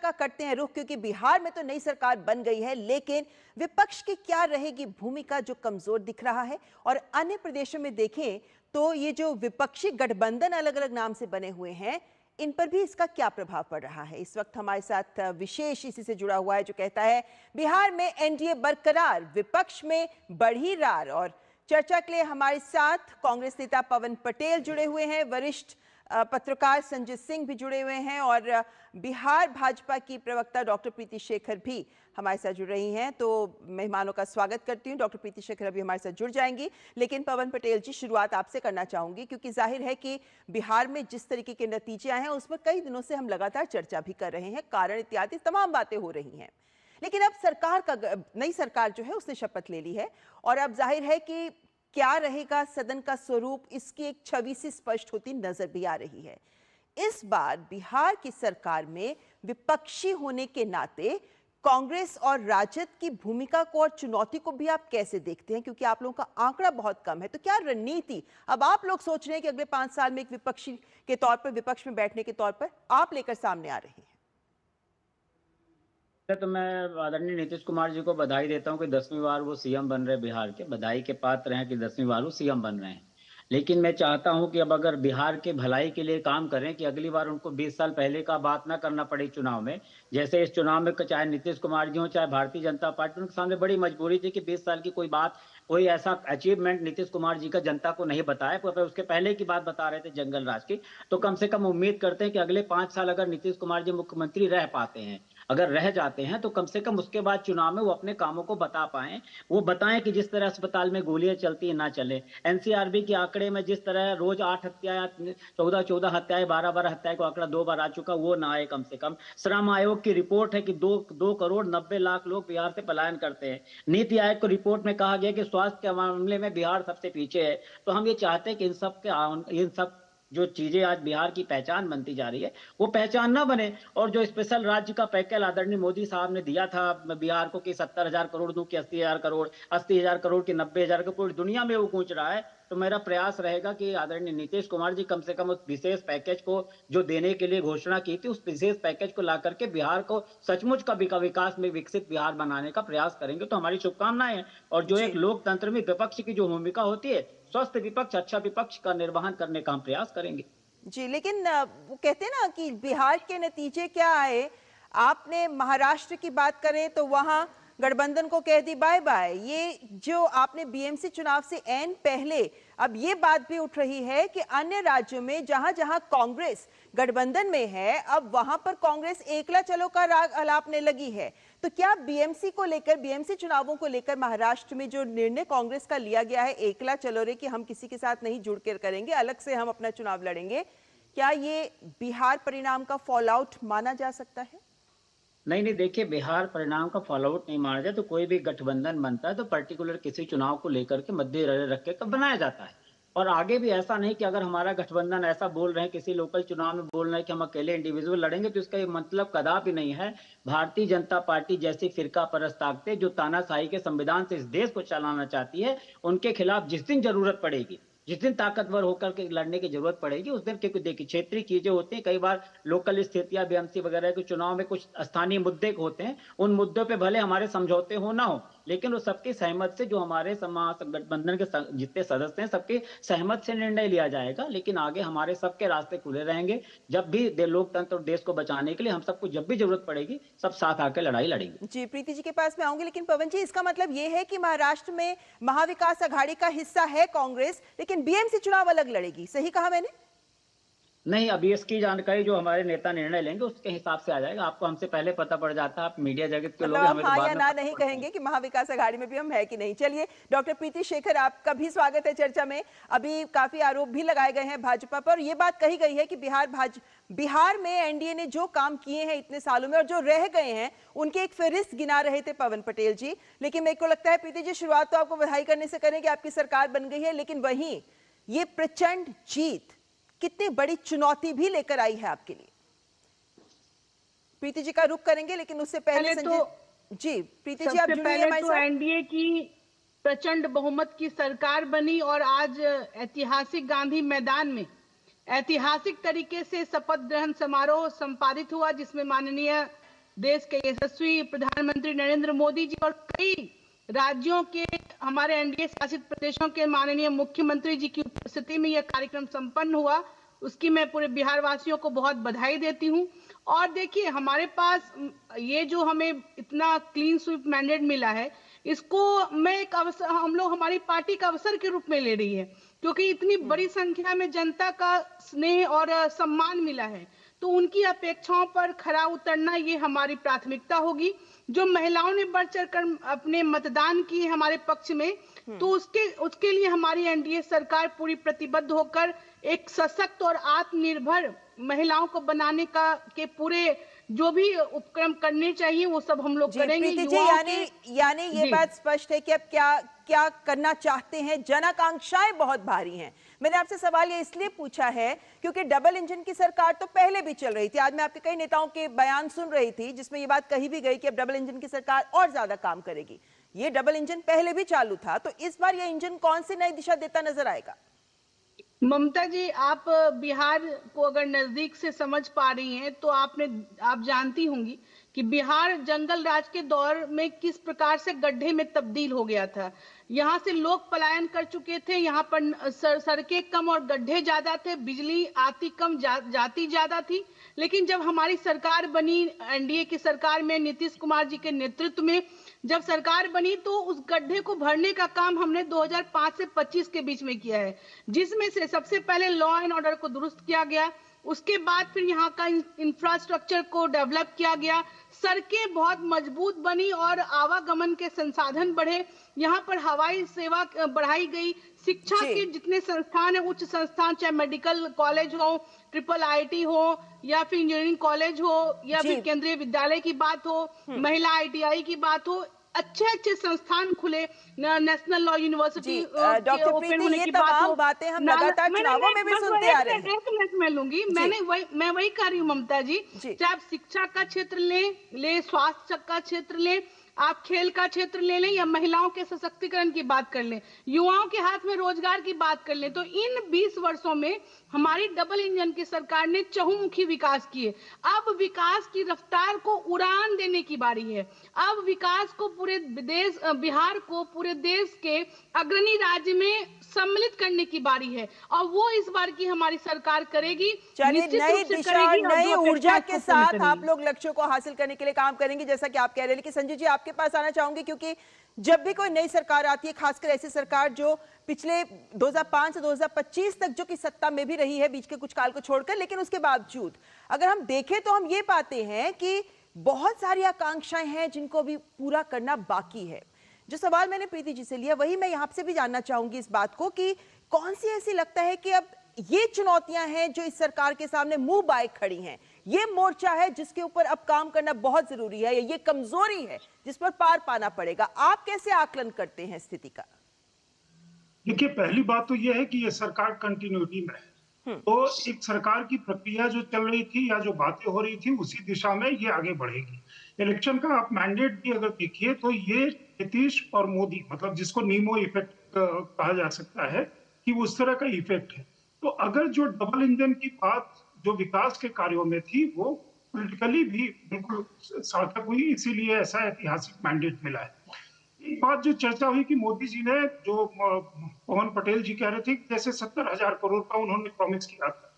का करते हैं रुख, क्योंकि बिहार में तो नई सरकार बन गई है, लेकिन विपक्ष की क्या रहेगी भूमिका जो कमजोर दिख रहा है। और अन्य प्रदेशों में देखें तो ये जो विपक्षी गठबंधन अलग अलग नाम से बने हुए हैं, इन पर भी इसका क्या प्रभाव पड़ रहा है। इस वक्त हमारे साथ विशेष इसी से जुड़ा हुआ है जो कहता है बिहार में एनडीए बरकरार, विपक्ष में बढ़ी रार। और चर्चा के लिए हमारे साथ कांग्रेस नेता पवन पटेल जुड़े हुए हैं, वरिष्ठ पत्रकार संजय सिंह भी जुड़े हुए हैं और बिहार भाजपा की प्रवक्ता डॉक्टर प्रीति शेखर भी हमारे साथ जुड़ रही हैं। तो मेहमानों का स्वागत करती हूं। डॉक्टर प्रीति शेखर अभी हमारे साथ जुड़ जाएंगी, लेकिन पवन पटेल जी, शुरुआत आपसे करना चाहूंगी, क्योंकि जाहिर है कि बिहार में जिस तरीके के नतीजे आए हैं उस पर कई दिनों से हम लगातार चर्चा भी कर रहे हैं, कारण इत्यादि तमाम बातें हो रही हैं। लेकिन अब सरकार का, नई सरकार जो है उसने शपथ ले ली है और अब जाहिर है कि क्या रहेगा सदन का स्वरूप, इसकी एक छवि सी स्पष्ट होती नजर भी आ रही है। इस बार बिहार की सरकार में विपक्षी होने के नाते कांग्रेस और राजद की भूमिका को और चुनौती को भी आप कैसे देखते हैं, क्योंकि आप लोगों का आंकड़ा बहुत कम है। तो क्या रणनीति अब आप लोग सोच रहे हैं कि अगले 5 साल में एक विपक्षी के तौर पर, विपक्ष में बैठने के तौर पर आप लेकर सामने आ रही हैं? तो मैं आदरणीय नीतीश कुमार जी को बधाई देता हूं कि 10वीं बार वो सीएम बन रहे बिहार के। बधाई के पात्र हैं कि 10वीं बार वो सीएम बन रहे हैं। लेकिन मैं चाहता हूं कि अब अगर बिहार के भलाई के लिए काम करें कि अगली बार उनको 20 साल पहले का बात ना करना पड़े चुनाव में। जैसे इस चुनाव में चाहे नीतीश कुमार जी हो चाहे भारतीय जनता पार्टी, उनके सामने बड़ी मजबूरी थी कि 20 साल की कोई बात, कोई ऐसा अचीवमेंट नीतीश कुमार जी का जनता को नहीं बताया, पर उसके पहले की बात बता रहे थे जंगल राज की। तो कम से कम उम्मीद करते हैं कि अगले 5 साल अगर नीतीश कुमार जी मुख्यमंत्री रह पाते हैं, अगर रह जाते हैं, तो कम से कम उसके बाद चुनाव में वो अपने कामों को बता पाए। वो बताएं कि जिस तरह अस्पताल में गोलियां चलती है ना चले। एनसीआरबी के आंकड़े में जिस तरह रोज 8 हत्याएं, 14 हत्याएं, 12 हत्याएं को आंकड़ा 2 बार आ चुका, वो ना आए कम से कम। श्रम आयोग की रिपोर्ट है कि 2 करोड़ 90 लाख लोग बिहार से पलायन करते हैं। नीति आयोग की रिपोर्ट में कहा गया कि स्वास्थ्य के मामले में बिहार सबसे पीछे है। तो हम ये चाहते हैं कि इन सब जो चीजें आज बिहार की पहचान बनती जा रही है, वो पहचान ना बने। और जो स्पेशल राज्य का पैकेज आदरणीय मोदी साहब ने दिया था बिहार को कि 70,000 करोड़ दूं कि 80,000 करोड़, 80,000 करोड़ की 90,000 करोड़, पूरी दुनिया में वो गूंज रहा है। तो मेरा प्रयास रहेगा कि आदरणीय नीतीश कुमार जी कम से कम उस विशेष पैकेज को जो देने के लिए घोषणा की थी, उस विशेष पैकेज को ला करके बिहार को सचमुच का विकास में विकसित बिहार बनाने का प्रयास करेंगे तो हमारी शुभकामनाएं हैं। और जो एक लोकतंत्र में विपक्ष की जो भूमिका होती है, स्वस्थ विपक्ष, अच्छा विपक्ष का निर्वहन करने का हम प्रयास करेंगे। जी, लेकिन वो कहते हैं ना कि बिहार के नतीजे क्या आए। आपने महाराष्ट्र की बात करें तो वहां गठबंधन को कह दी बाय बाय। ये जो आपने बीएमसी चुनाव से एन पहले अब ये बात भी उठ रही है कि अन्य राज्यों में जहां जहां कांग्रेस गठबंधन में है, अब वहां पर कांग्रेस एकला चलो का राग अलापने लगी है। तो क्या बीएमसी को लेकर, बीएमसी चुनावों को लेकर महाराष्ट्र में जो निर्णय कांग्रेस का लिया गया है, एकला चलो रे कि हम किसी के साथ नहीं जुड़ कर करेंगे, अलग से हम अपना चुनाव लड़ेंगे, क्या ये बिहार परिणाम का फॉल आउट माना जा सकता है? नहीं, देखिए, बिहार परिणाम का फॉलो आउट नहीं माना जाए तो कोई भी गठबंधन बनता है तो पर्टिकुलर किसी चुनाव को लेकर के मध्य रख के बनाया जाता है। और आगे भी ऐसा नहीं कि अगर हमारा गठबंधन ऐसा बोल रहे हैं, किसी लोकल चुनाव में बोल रहे हैं कि हम अकेले इंडिविजुअल लड़ेंगे, तो इसका ये मतलब कदापि नहीं है। भारतीय जनता पार्टी जैसी फिरका परस्त ताकतें जो तानाशाही के संविधान से इस देश को चलाना चाहती है, उनके खिलाफ जिस दिन जरूरत पड़ेगी, जिस दिन ताकतवर होकर के लड़ने की जरूरत पड़ेगी, उस दिन, क्योंकि देखिए क्षेत्रीय चीजें होती हैं, कई बार लोकल स्थितियां, बीएमसी वगैरह के चुनाव में कुछ स्थानीय मुद्दे होते हैं, उन मुद्दों पे भले हमारे समझौते हो ना हो, लेकिन वो सबकी सहमत से, जो हमारे समाज गठबंधन के जितने सदस्य हैं, सबकी सहमत से निर्णय लिया जाएगा। लेकिन आगे हमारे सबके रास्ते खुले रहेंगे। जब भी लोकतंत्र और देश को बचाने के लिए हम सबको जब भी जरूरत पड़ेगी, सब साथ आकर लड़ाई लड़ेंगे। जी, प्रीति जी के पास मैं आऊंगी, लेकिन पवन जी, इसका मतलब ये है कि महाराष्ट्र में महाविकास आघाड़ी का हिस्सा है कांग्रेस, लेकिन बीएमसी चुनाव अलग लड़ेगी, सही कहा मैंने? नहीं, अभी इसकी जानकारी जो हमारे नेता निर्णय लेंगे उसके हिसाब से आ जाएगा। आपको हमसे पहले पता पड़ जाता है, आप मीडिया जगत के लोग, मतलब आप हमें तो हाँ बाद या में ना पता नहीं पड़ता कहेंगे है। कि महाविकास आघाड़ी में भी हम है कि नहीं। चलिए, डॉक्टर प्रीति शेखर, आपका भी स्वागत है चर्चा में। अभी काफी आरोप भी लगाए गए हैं भाजपा पर। यह बात कही गई है कि बिहार में एनडीए ने जो काम किए हैं इतने सालों में और जो रह गए हैं, उनके एक फहरिस्त गिना रहे थे पवन पटेल जी। लेकिन मेरे को लगता है प्रीति जी, शुरुआत तो आपको बधाई करने से करें कि आपकी सरकार बन गई है, लेकिन वहीं ये प्रचंड जीत कितनी बड़ी चुनौती भी लेकर आई है आपके लिए। प्रीति जी का रुख करेंगे, लेकिन उससे पहले संजय जी, प्रीति जी आप जुड़िए हमारे साथ। एनडीए की प्रचंड बहुमत की सरकार बनी और आज ऐतिहासिक गांधी मैदान में ऐतिहासिक तरीके से शपथ ग्रहण समारोह संपादित हुआ, जिसमें माननीय देश के यशस्वी प्रधानमंत्री नरेंद्र मोदी जी और कई राज्यों के हमारे एनडीए शासित प्रदेशों के माननीय मुख्यमंत्री जी की उपस्थिति में यह कार्यक्रम संपन्न हुआ। उसकी मैं पूरे बिहार वासियों को बहुत बधाई देती हूँ। और देखिए, हमारे पास ये जो हमें इतना क्लीन स्वीप मैंडेट मिला है, इसको मैं एक अवसर, हम लोग हमारी पार्टी का अवसर के रूप में ले रही है, क्योंकि इतनी बड़ी संख्या में जनता का स्नेह और सम्मान मिला है। तो उनकी अपेक्षाओं पर खरा उतरना ये हमारी प्राथमिकता होगी। जो महिलाओं ने बढ़ चढ़कर अपने मतदान किए हमारे पक्ष में, तो उसके लिए हमारी एनडीए सरकार पूरी प्रतिबद्ध होकर एक सशक्त और आत्मनिर्भर महिलाओं को बनाने के पूरे जो भी उपक्रम करने चाहिए वो सब हम लोग करेंगे। प्रीति जी, यानी ये बात स्पष्ट है कि अब क्या करना चाहते हैं। जन आकांक्षाएं बहुत भारी हैं। मैंने आपसे सवाल ये इसलिए पूछा है क्योंकि डबल इंजन की सरकार तो पहले भी चल रही थी। आज मैं आपके कई नेताओं के बयान सुन रही थी जिसमें ये बात कही भी गई कि अब डबल इंजन की सरकार और ज्यादा काम करेगी। ये डबल इंजन पहले भी चालू था, तो इस बार ये इंजन कौन सी नई दिशा देता नजर आएगा? ममता जी, आप बिहार को अगर नजदीक से समझ पा रही हैं तो आप जानती होंगी कि बिहार जंगल राज के दौर में किस प्रकार से गड्ढे में तब्दील हो गया था। यहाँ से लोग पलायन कर चुके थे, यहाँ पर सड़कें कम और गड्ढे ज्यादा थे, बिजली आती कम जाती ज्यादा थी। लेकिन जब हमारी सरकार बनी, एनडीए की सरकार में नीतीश कुमार जी के नेतृत्व में जब सरकार बनी, तो उस गड्ढे को भरने का काम हमने 2005 से 25 के बीच में किया है, जिसमें से सबसे पहले लॉ एंड ऑर्डर को दुरुस्त किया गया। उसके बाद फिर यहाँ का इंफ्रास्ट्रक्चर को डेवलप किया गया, सड़कें बहुत मजबूत बनी और आवागमन के संसाधन बढ़े। यहाँ पर हवाई सेवा बढ़ाई गई, शिक्षा के जितने संस्थान है, उच्च संस्थान, चाहे मेडिकल कॉलेज हो, ट्रिपल आईटी हो, या फिर इंजीनियरिंग कॉलेज हो, या फिर केंद्रीय विद्यालय की बात हो, महिला आईटीआई की बात हो, अच्छे संस्थान खुले, नेशनल लॉ यूनिवर्सिटी डॉक्टर प्रीति, ये तमाम बातें हम लगातार चुनावों में भी सुनते आ रहे हैं। एक मिनट मैं लूंगी, मैं वही कह रही हूँ ममता जी, चाहे आप शिक्षा का क्षेत्र ले, स्वास्थ्य का क्षेत्र ले, आप खेल का क्षेत्र ले लें, या महिलाओं के सशक्तिकरण की बात कर लें, युवाओं के हाथ में रोजगार की बात कर लें, तो इन 20 वर्षों में हमारी डबल इंजन की सरकार ने चहुमुखी विकास किए। अब विकास की रफ्तार को उड़ान देने की बारी है। अब विकास को पूरे देश, बिहार को पूरे देश के अग्रणी राज्य में सम्मिलित करने की बारी है, और वो इस बार की हमारी सरकार करेगी। चलिए, नई दिशा, नई ऊर्जा के साथ आप लोग लक्ष्यों को हासिल करने के लिए काम करेंगे, जैसा कि आप कह रहे हैं। लेकिन संजय जी, आपके पास आना चाहूंगी, क्योंकि जब भी कोई नई सरकार आती है, खासकर ऐसी सरकार जो पिछले 2005 से 2025 तक जो कि सत्ता में भी रही है, बीच के कुछ काल को छोड़कर, लेकिन उसके बावजूद अगर हम देखें तो हम ये पाते हैं कि बहुत सारी आकांक्षाएं हैं जिनको भी पूरा करना बाकी है। जो सवाल मैंने प्रीति जी से लिया, वही मैं यहाँ से भी जानना चाहूंगी इस बात को कि कौन सी ऐसी लगता है कि अब ये चुनौतियां हैं जो इस सरकार के सामने मुंह बाए खड़ी हैं, ये मोर्चा है जिसके ऊपर अब काम करना बहुत जरूरी है, ये कमजोरी है जिस पर पार पाना पड़ेगा। आप कैसे आकलन करते हैं स्थिति का? देखिए, पहली बात तो यह है कि ये सरकार कंटिन्यूटी में है, तो एक सरकार की प्रक्रिया जो चल रही थी या जो बातें हो रही थी उसी दिशा में ये आगे बढ़ेगी। इलेक्शन का आप मैंडेट भी अगर देखिए तो ये नीतीश और मोदी, मतलब जिसको नीमो इफेक्ट कहा जा सकता है, कि उस तरह का इफेक्ट है। तो अगर जो डबल इंजन की बात जो विकास के कार्यों में थी वो पॉलिटिकली भी बिल्कुल सार्थक हुई, इसीलिए ऐसा ऐतिहासिक मैंडेट मिला है। एक बात जो चर्चा हुई कि मोदी जी ने, जो पवन पटेल जी कह रहे थे, जैसे 70,000 करोड़ का उन्होंने प्रॉमिस किया था।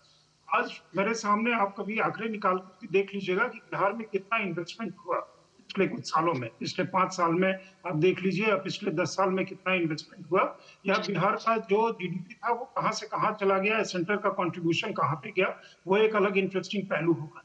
आज मेरे सामने आप कभी आंकड़े निकाल कर देख लीजिएगा कि बिहार में कितना इन्वेस्टमेंट हुआ पिछले कुछ सालों में, पिछले 5 साल में आप देख लीजिए, पिछले 10 साल में कितना इन्वेस्टमेंट हुआ, या बिहार का जो जीडीपी था वो कहां से कहां चला गया, सेंटर का कंट्रीब्यूशन कहां पे गया, वो एक अलग इंटरेस्टिंग पहलू होगा।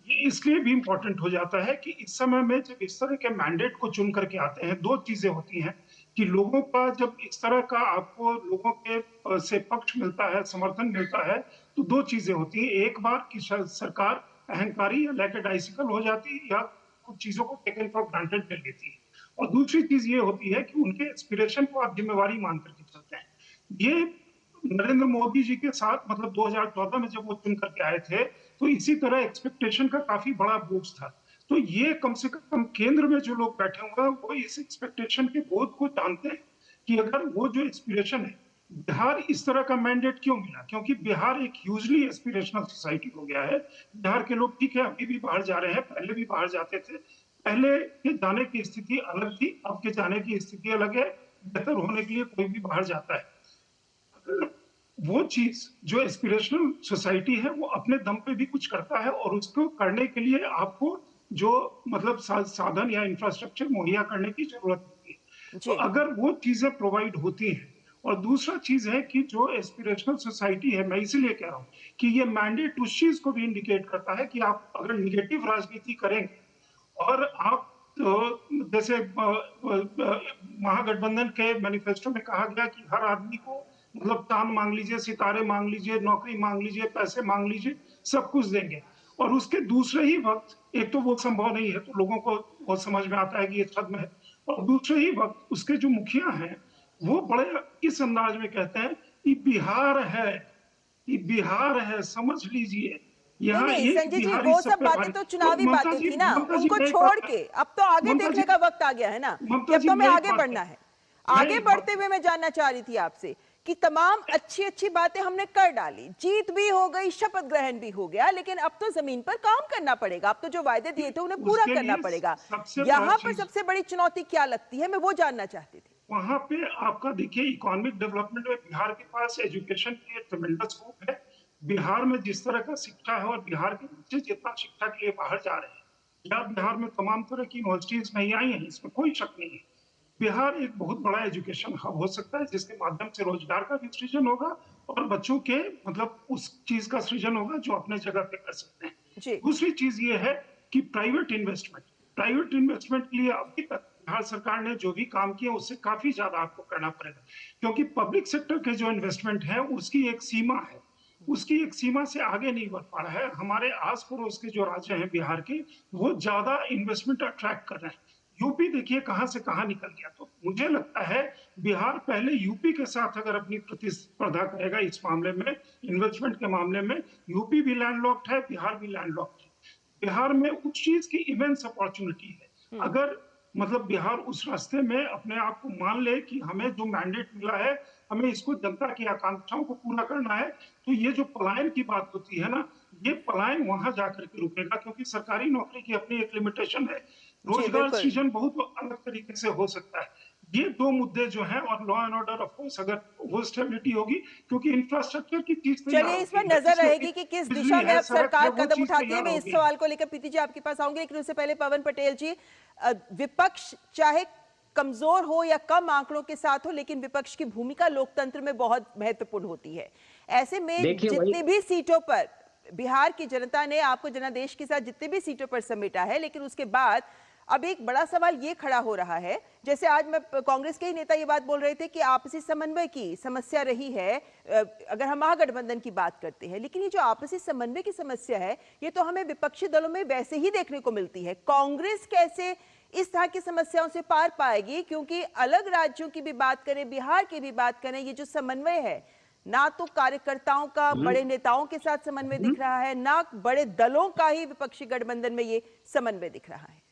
ये इसलिए भी इम्पोर्टेंट हो जाता है कि इस समय में जब इस तरह के मैंडेट को चुन करके आते हैं, 2 चीजें होती हैं कि लोगों का जब इस तरह का आपको लोगों के से पक्ष मिलता है, समर्थन मिलता है, तो 2 चीजें होती हैं। एक बार कि सरकार अहंकारी या लैकेडाइसिकल हो जाती है या कुछ चीजों को टेकन फॉर ग्रांटेड ले लेती है, और दूसरी चीज ये होती है कि उनके एस्पिरेशन को आप जिम्मेवारी मान करके चलते हैं। ये नरेंद्र मोदी जी के साथ, मतलब 2014 में जब वो चुन करके आए थे, तो इसी तरह एक्सपेक्टेशन का काफी बड़ा बोझ था। तो ये कम से कम केंद्र में जो लोग बैठे हुए हैं वो इस एक्सपेक्टेशन के बोझ को जानते हैं कि अगर वो जो इंस्पिरेशन है बिहार इस तरह का मैंडेट क्यों मिला? क्योंकि बिहार एक ह्यूजली एस्पिरेशनल सोसाइटी हो गया है। बिहार के लोग ठीक है अभी भी बाहर जा रहे हैं, पहले भी बाहर जाते थे। पहले के जाने की स्थिति अलग थी, अब के जाने की स्थिति अलग है। बेहतर होने के लिए कोई भी बाहर जाता है। वो चीज जो एस्पिरेशनल सोसाइटी है वो अपने दम पे भी कुछ करता है और उसको करने के लिए आपको जो मतलब साधन या इंफ्रास्ट्रक्चर मुहैया करने की जरूरत होती है। तो जी। अगर वो चीजें प्रोवाइड होती हैं और दूसरा चीज है कि जो एस्पिरेशनल सोसाइटी है, मैं इसीलिए कह रहा हूँ कि ये मैंडेट उस चीज को भी इंडिकेट करता है कि आप अगर निगेटिव राजनीति करेंगे और आप जैसे महागठबंधन के मैनिफेस्टो में कहा गया कि हर आदमी को मतलब चांद मांग लीजिए, सितारे मांग लीजिए, नौकरी मांग लीजिए, पैसे मांग लीजिए, सब कुछ देंगे। और उसके दूसरे ही वक्त एक तो वो संभव नहीं है, तो लोगों को वो समझ में आता है कि ये छद्म है, और दूसरे ही वक्त उसके जो मुखिया हैं वो बड़े इस अंदाज में कहते हैं कि बिहार है, कि बिहार है, समझ लीजिए नहीं यहाँ नहीं एक संजय जी, बिहारी वो सब सब पे बातें भारी। तो चुनावी बातें थी ना, उनको मैं एक छोड़ बात के अब तो आगे ममता देखने जी का वक्त आ गया है ना, कि ममता अब जी तो हमें मैं एक आगे बात बढ़ना है। मैं आगे एक बढ़ते बात हुए मैं जानना चाह रही थी आपसे कि तमाम अच्छी अच्छी बातें हमने कर डाली, जीत भी हो गई, शपथ ग्रहण भी हो गया, लेकिन अब तो जमीन पर काम करना पड़ेगा, अब तो जो वायदे दिए थे उन्हें पूरा उसके करना लिए पड़ेगा। सबसे बड़ा यहाँ पर चीज सबसे बड़ी चुनौती क्या लगती है, मैं वो जानना चाहती थी। वहां पे आपका देखिए इकोनॉमिक डेवलपमेंट में बिहार के पास एजुकेशन की ट्रेमेंडस स्कोप है। बिहार में जिस तरह का शिक्षा है और बिहार के बच्चे जितना शिक्षा के लिए बाहर जा रहे हैं, या बिहार में तमाम तरह की यूनिवर्सिटीज नहीं आई हैं, इसमें कोई शक नहीं है। बिहार एक बहुत बड़ा एजुकेशन हब हो सकता है जिसके माध्यम से रोजगार का भी सृजन होगा और बच्चों के मतलब उस चीज का सृजन होगा जो अपने जगह पे कर सकते हैं। जी। दूसरी चीज ये है कि प्राइवेट इन्वेस्टमेंट के लिए अभी तक बिहार सरकार ने जो भी काम किया उससे काफी ज्यादा आपको करना पड़ेगा, क्योंकि पब्लिक सेक्टर के जो इन्वेस्टमेंट है उसकी एक सीमा है, उसकी एक सीमा से आगे नहीं बढ़ पा रहा है। हमारे आस पड़ोस के जो राज्य हैं बिहार के, वो ज्यादा इन्वेस्टमेंट अट्रैक्ट कर रहे हैं। यूपी देखिए कहां से कहां निकल गया। तो मुझे लगता है बिहार पहले यूपी के साथ अगर अपनी प्रतिस्पर्धा करेगा इस मामले में, इन्वेस्टमेंट के मामले में, यूपी भी लैंडलॉक्ड है, बिहार भी लैंडलॉक्ड है। बिहार में उस चीज की इमेंस अपॉर्चुनिटी है। अगर मतलब बिहार उस रास्ते में अपने आप को मान ले कि हमें जो मैंडेट मिला है, हमें इसको जनता की आकांक्षाओं को पूरा करना है, तो ये जो पलायन की बात होती है ना, ये पलायन वहां जाकर के रुकेगा, क्योंकि सरकारी नौकरी की अपनी एक लिमिटेशन है। जी रोजगार बिल्कुल। सृजन बहुत अलग तरीके से हो सकता है। ये दो मुद्दे जो हैं, और law and order of course अगर वो स्टेबिलिटी होगी, क्योंकि इंफ्रास्ट्रक्चर की चीज तैयार चलिए, हो इस पर गई है, नजर इसमें रहेगी कि किस दिशा बिजली में है, अब सड़क है, सरकार वो कदम चीज उठाती है। तैयार मैं हो इस गई। सवाल को लेकर प्रीति जी आपके पास आऊंगी, लेकिन उससे पहले पवन पटेल जी, विपक्ष चाहे कमजोर हो या कम आंकड़ों के साथ हो, लेकिन विपक्ष की भूमिका लोकतंत्र में बहुत महत्वपूर्ण होती है। ऐसे में देखिए वही जितनी भी सीटों पर बिहार की जनता ने आपको जनादेश के साथ जितनी भी सीटों पर समेटा है, लेकिन उसके बाद अब एक बड़ा सवाल ये खड़ा हो रहा है, जैसे आज मैं कांग्रेस के ही नेता ये बात बोल रहे थे कि आपसी समन्वय की समस्या रही है, अगर हम महागठबंधन की बात करते हैं, लेकिन ये जो आपसी समन्वय की समस्या है, ये तो हमें विपक्षी दलों में वैसे ही देखने को मिलती है। कांग्रेस कैसे इस तरह की समस्याओं से पार पाएगी? क्योंकि अलग राज्यों की भी बात करें, बिहार की भी बात करें, ये जो समन्वय है, ना तो कार्यकर्ताओं का बड़े नेताओं के साथ समन्वय दिख रहा है, ना बड़े दलों का ही विपक्षी गठबंधन में ये समन्वय दिख रहा है।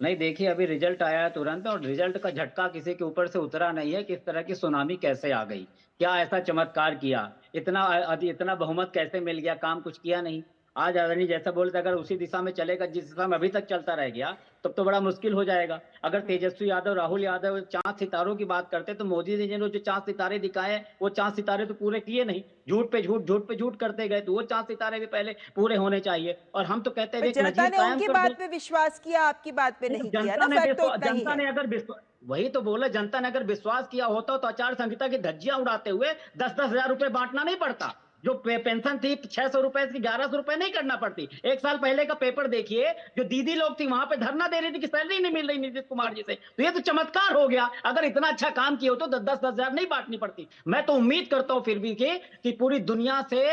नहीं, देखिए अभी रिजल्ट आया है तुरंत, और रिजल्ट का झटका किसी के ऊपर से उतरा नहीं है। किस तरह की सुनामी कैसे आ गई, क्या ऐसा चमत्कार किया, इतना बहुमत कैसे मिल गया, काम कुछ किया नहीं। आज आदरणीय जैसा बोलते, अगर उसी दिशा में चलेगा जिस दिशा में अभी तक चलता रह गया, तब तो बड़ा मुश्किल हो जाएगा। अगर तेजस्वी यादव, राहुल यादव चांद सितारों की बात करते, तो मोदी जी ने जो चांद सितारे दिखाए, वो चांद सितारे तो पूरे किए नहीं, झूठ पे झूठ, झूठ पे झूठ करते गए। तो वो चांद सितारे भी पहले पूरे होने चाहिए। और हम तो कहते हैं पर एक जनता नजीर ने कायम उनकी कर दें। बात पे विश्वास किया, आपकी बात पे नहीं किया ना, जनता ने फर्क तो इतना ही जनता है। ने अगर वही तो बोला, जनता ने अगर विश्वास किया होता तो आचार संहिता की धज्जियां उड़ाते हुए 10-10 हजार रुपए बांटना नहीं पड़ता। जो पेंशन थी 600 रुपए की 1100 रुपए नहीं करना पड़ती। एक साल पहले का पेपर देखिए, जो दीदी लोग थी वहां पे धरना दे रही थी कि सैलरी नहीं मिल रही नीतीश कुमार जी से। तो ये तो चमत्कार हो गया। अगर इतना अच्छा काम किए हो तो 10-10 हजार नहीं बांटनी पड़ती। मैं तो उम्मीद करता हूं फिर भी कि पूरी दुनिया से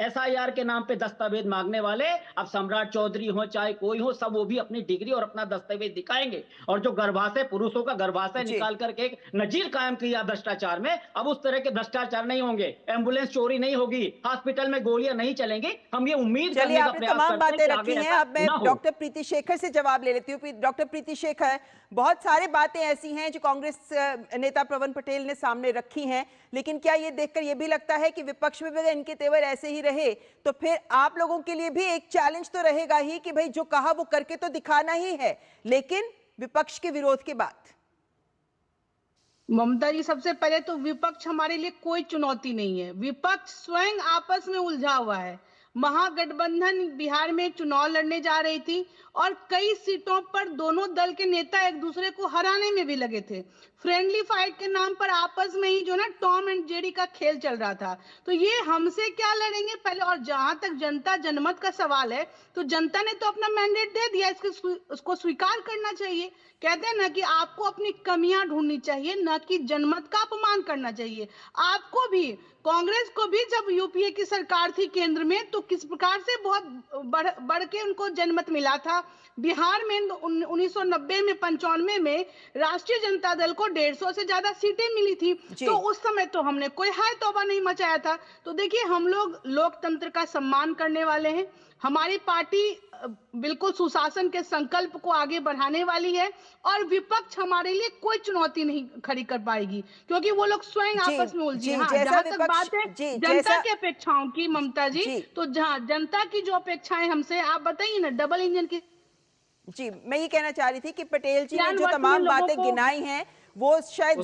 एसआईआर के नाम पे दस्तावेज मांगने वाले अब सम्राट चौधरी हो चाहे कोई हो, सब वो भी अपनी डिग्री और अपना दस्तावेज दिखाएंगे। और जो गर्भाशय, पुरुषों का गर्भाशय निकाल करके एक नजीर कायम किया भ्रष्टाचार में, अब उस तरह के भ्रष्टाचार नहीं होंगे, एम्बुलेंस चोरी नहीं होगी, हॉस्पिटल में गोलियां नहीं चलेंगी। हम ये उम्मीद चलिए, करने का आपने प्रयास तमाम करते बातें हैं कि रखी आगे हैं। ऐसा अब मैं ना हो। डॉक्टर प्रीति शेखर से जवाब ले लेती हूँ। डॉक्टर प्रीति शेखर, बहुत सारी बातें ऐसी हैं जो कांग्रेस नेता प्रवन पटेल ने सामने रखी हैं, लेकिन क्या ये देखकर ये भी लगता है कि विपक्ष में भी अगर इनके तेवर ऐसे ही रहे तो फिर आप लोगों के लिए भी एक चैलेंज तो रहेगा ही कि भाई जो कहा वो करके तो दिखाना ही है, लेकिन विपक्ष के विरोध के बाद? ममता जी, सबसे पहले तो विपक्ष हमारे लिए कोई चुनौती नहीं है। विपक्ष स्वयं आपस में उलझा हुआ है। महागठबंधन बिहार में चुनाव लड़ने जा रही थी और कई सीटों पर दोनों दल के नेता एक दूसरे को हराने में भी लगे थे। फ्रेंडली फाइट के नाम पर आपस में ही जो ना टॉम एंड जेरी का खेल चल रहा था। तो ये हमसे क्या लड़ेंगे पहले। और जहां तक जनता जनमत का सवाल है, तो जनता ने तो अपना मैंडेट दे दिया, उसको स्वीकार करना चाहिए। कहते हैं ना कि आपको अपनी कमियां ढूंढनी चाहिए, ना कि जनमत का अपमान करना चाहिए। आपको भी, कांग्रेस को भी जब यूपीए की सरकार थी केंद्र में, तो किस प्रकार से बहुत बढ़ के उनको जनमत मिला था। बिहार में 1990 में 95 में राष्ट्रीय जनता दल को 150 से ज्यादा सीटें मिली थी। तो उस समय तो हमने कोई हाय तौबा नहीं मचाया था। तो देखिए, हम लोग लोकतंत्र का सम्मान करने वाले हैं। हमारी पार्टी बिल्कुल सुशासन के संकल्प को आगे बढ़ाने वाली है और विपक्ष हमारे लिए कोई चुनौती नहीं खड़ी कर पाएगी, क्योंकि वो लोग स्वयं आपस में उलझे। हाँ, जहां तक बात है जनता की अपेक्षाओं की, ममता जी, तो जहां जनता की जो अपेक्षाएं हमसे, आप बताइए ना, डबल इंजन की। जी, मैं ये कहना चाह रही थी कि पटेल जी ने जो तमाम बातें गिनाई हैं वो शायद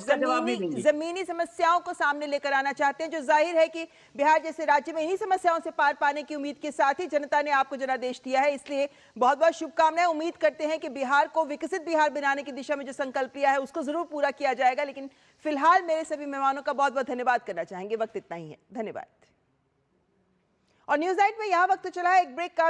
जमीनी समस्याओं को सामने लेकर आना चाहते हैं, जो जाहिर है कि बिहार जैसे राज्य में इन्हीं समस्याओं से पार पाने की उम्मीद के साथ ही जनता ने आपको जनादेश दिया है। इसलिए बहुत बहुत शुभकामनाएं। उम्मीद करते हैं कि बिहार को विकसित बिहार बनाने की दिशा में जो संकल्प लिया है उसको जरूर पूरा किया जाएगा। लेकिन फिलहाल मेरे सभी मेहमानों का बहुत बहुत धन्यवाद करना चाहेंगे। वक्त इतना ही है, धन्यवाद। और न्यूज़ 8 में यहाँ वक्त चला है एक ब्रेक का।